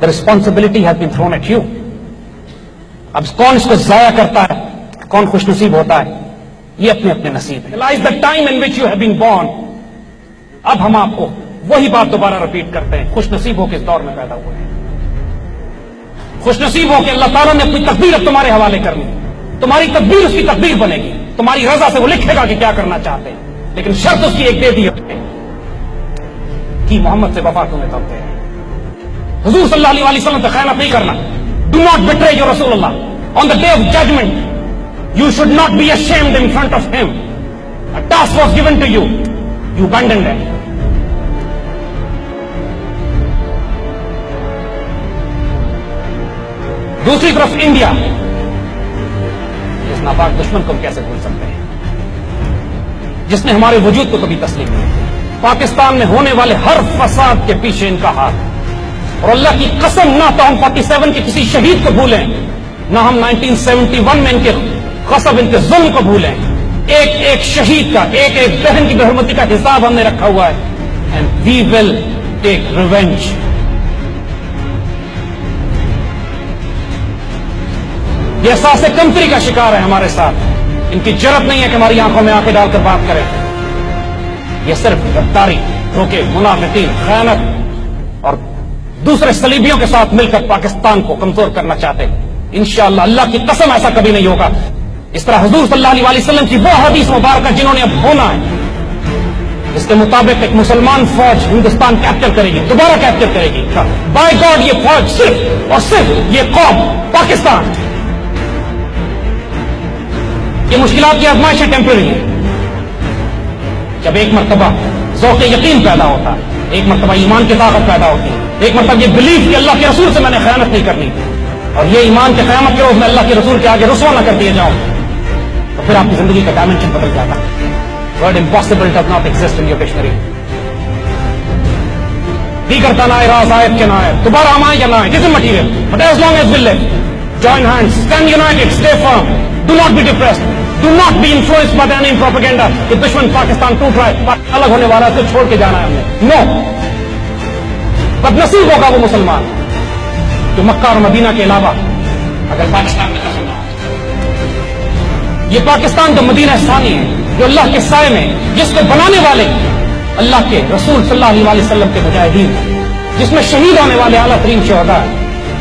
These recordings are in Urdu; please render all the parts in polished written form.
The responsibility has been thrown at you. اب کون اس کو ضائع کرتا ہے, کون خوش نصیب ہوتا ہے, یہ اپنے اپنے نصیب ہے. Realize the time in which you have been born. اب ہم آپ کو وہی بات دوبارہ رپیٹ کرتے ہیں, خوش نصیب ہو کے اس دور میں پیدا ہوئے ہیں. خوش نصیب ہو کے اللہ تعالیٰ نے اپنی تقدیر اب تمہارے حوالے کرنی. تمہاری تقدیر اس کی تقدیر بنے گی, تمہاری رضا سے وہ لکھے گا کہ کیا کرنا چاہتے ہیں, لیکن شرط اس کی ایک دے دی کہ محمد سے وفا تمہیں کرتے ہیں. حضور صلی اللہ علیہ وسلم سے خیانت نہیں کرنا. Do not betray your Rasulullah. On the day of judgment, you should not be ashamed in front of him. A task was given to you. You abandoned it. دوسری طرف انڈیا, اس ناپاک دشمن کو ہم کیسے بھول سکتے ہیں, جس نے ہمارے وجود کو کبھی تسلیم نہیں کی. پاکستان میں ہونے والے ہر فساد کے پیچھے ان کا ہاتھ. اور اللہ کی قسم, نہ تو ہم 47 کے کسی شہید کو بھولیں, نہ ہم 1971 میں ان کے غصب, ان کے ظلم کو بھولیں. ایک ایک شہید کا, ایک ایک بہن کی بے-حرمتی کا حساب ہم نے رکھا ہوا ہے. And we will take revenge. یہ احساس کمتری کا شکار ہے ہمارے ساتھ. ان کی جرأت نہیں ہے کہ ہماری آنکھوں میں آنکھیں ڈال کر بات کریں. یہ صرف غداری, دھوکے, منافقین, خیانت اور دوسرے صلیبیوں کے ساتھ مل کر پاکستان کو کمزور کرنا چاہتے ہیں. انشاءاللہ اللہ کی قسم ایسا کبھی نہیں ہوگا. اس طرح حضور صلی اللہ علیہ وسلم کی وہ حدیث مبارکہ جنہوں نے اب ہونا ہے, اس کے مطابق ایک مسلمان فوج ہندوستان کیپچر کرے گی, دوبارہ کیپچر کرے گی. بائی گاڈ یہ فوج صرف اور صرف یہ قوم پاکستان. یہ مشکلات کی آزمائشیں ٹیمپرری ہیں. جب ایک مرتبہ ذوق یقین پیدا ہوتا ہے, ایک مرتبہ ایمان کی طاقت پیدا ہوتی ہے, ایک مرتبہ یہ بلیف کہ اللہ کے رسول سے میں نے خیانت نہیں کرنی, اور یہ ایمان کے قیامت کے روز میں اللہ کے رسول کے آگے رسوا نہ کر دیے جاؤں, تو پھر آپ کی زندگی کا ڈائمینشن بدل جاتا ہے. Word impossible does not exist in your dictionary. دیگر تنائے راز آیت کے نائب, دوبارہ ہم آئیں یا نہ آئیں, this is material, but as long as we live, join hands, stand united, stay firm, do not be depressed, do not be influenced by any propaganda کہ دشمن پاکستان ٹوٹ رہا ہے, الگ ہونے والا ہے, تو چھوڑ کے جانا ہے ہم نے. نو, بد نصیب ہوگا وہ مسلمان جو مکہ اور مدینہ کے علاوہ اگر پاکستان میں دفن نہ ہو. یہ پاکستان جو مدینہ ثانی ہے, جو اللہ کے سائے میں, جس کو بنانے والے اللہ کے رسول صلی اللہ علیہ وسلم کے مجاہدین, جس میں شہید ہونے والے اعلیٰ ترین شہداء,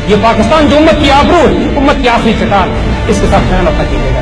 یہ پاکستان جو امت کی آبرو ہے, امت کی آخری چٹان, اس کے ساتھ خیانت نہ کیجیے گا.